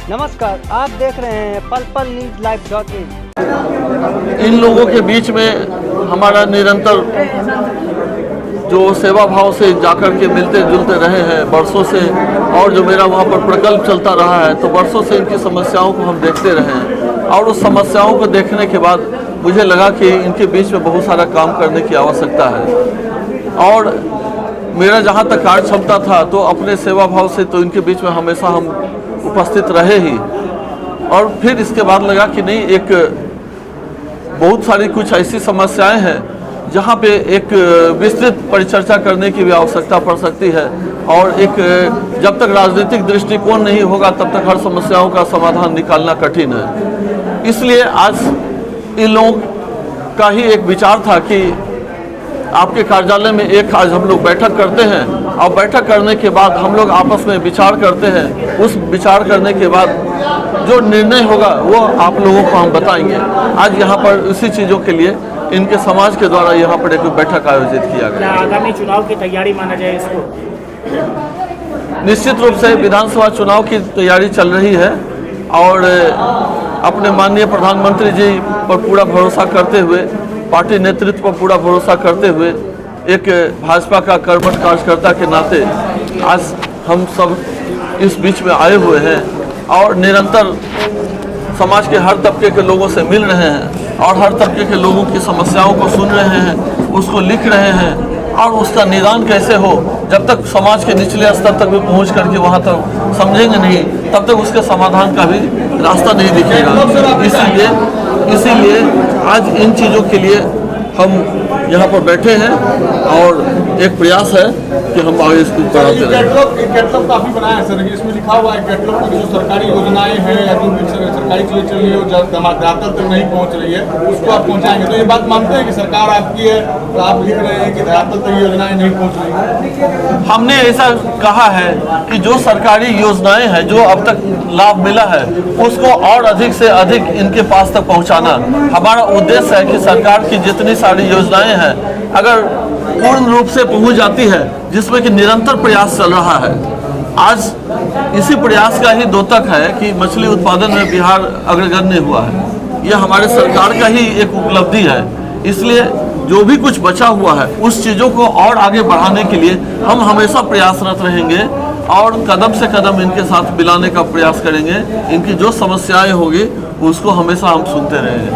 नमस्कार, आप देख रहे हैं पल पल न्यूज live.in। इन लोगों के बीच में हमारा निरंतर जो सेवा भाव से जाकर के मिलते जुलते रहे हैं वर्षों से, और जो मेरा वहाँ पर प्रकल्प चलता रहा है, तो वर्षों से इनकी समस्याओं को हम देखते रहे हैं। और उस समस्याओं को देखने के बाद मुझे लगा कि इनके बीच में बहुत सारा काम करने की आवश्यकता है। और मेरा जहाँ तक कार्य क्षमता था, तो अपने सेवा भाव से तो इनके बीच में हमेशा हम उपस्थित रहे ही। और फिर इसके बाद लगा कि नहीं, एक बहुत सारी कुछ ऐसी समस्याएं हैं जहाँ पे एक विस्तृत परिचर्चा करने की भी आवश्यकता पड़ सकती है। और एक जब तक राजनीतिक दृष्टिकोण नहीं होगा, तब तक हर समस्याओं का समाधान निकालना कठिन है। इसलिए आज इन लोगों का ही एक विचार था कि आपके कार्यालय में एक आज हम लोग बैठक करते हैं, और बैठक करने के बाद हम लोग आपस में विचार करते हैं। उस विचार करने के बाद जो निर्णय होगा वो आप लोगों को हम बताएंगे। आज यहाँ पर इसी चीज़ों के लिए इनके समाज के द्वारा यहाँ पर एक बैठक आयोजित किया गया। आगामी चुनाव की तैयारी माना जाए इसको? निश्चित रूप से विधानसभा चुनाव की तैयारी चल रही है, और अपने माननीय प्रधानमंत्री जी पर पूरा भरोसा करते हुए, पार्टी नेतृत्व पर पूरा भरोसा करते हुए, एक भाजपा का कर्मठ कार्यकर्ता के नाते आज हम सब इस बीच में आए हुए हैं और निरंतर समाज के हर तबके के लोगों से मिल रहे हैं, और हर तबके के लोगों की समस्याओं को सुन रहे हैं, उसको लिख रहे हैं, और उसका निदान कैसे हो। जब तक समाज के निचले स्तर तक भी पहुंच करके वहां तक समझेंगे नहीं, तब तक उसके समाधान का भी रास्ता नहीं दिखेगा। इसीलिए आज इन चीज़ों के लिए हम यहाँ पर बैठे हैं, और एक प्रयास है कि हम आगे इसको बढ़ाते रहें। कैटलॉग काफी बनाया है सर, इसमें लिखा हुआ है कैटलॉग की जो सरकारी योजनाएं हैं या जो सरकारी चीजें चल रही है वो धरातल तक नहीं पहुंच रही है, उसको आप पहुंचाएंगे। तो ये बात मानते हैं कि सरकार आपकी है, तो आप लिख रहे हैं कि धरातल तक योजनाएं नहीं पहुंच रही? हमने ऐसा कहा है कि जो सरकारी योजनाएं हैं, जो अब तक लाभ मिला है, उसको और अधिक से अधिक इनके पास तक पहुंचाना हमारा उद्देश्य है। कि सरकार की जितनी सारी योजनाएं हैं, अगर पूर्ण रूप से पहुंच जाती है, जिसमें कि निरंतर प्रयास चल रहा है। आज इसी प्रयास का ही द्योतक है कि मछली उत्पादन में बिहार अग्रगण्य हुआ है। यह हमारे सरकार का ही एक उपलब्धि है। इसलिए जो भी कुछ बचा हुआ है, उस चीज़ों को और आगे बढ़ाने के लिए हम हमेशा प्रयासरत रहेंगे, और कदम से कदम इनके साथ मिलाने का प्रयास करेंगे। इनकी जो समस्याएं होगी उसको हमेशा हम सुनते रहेंगे।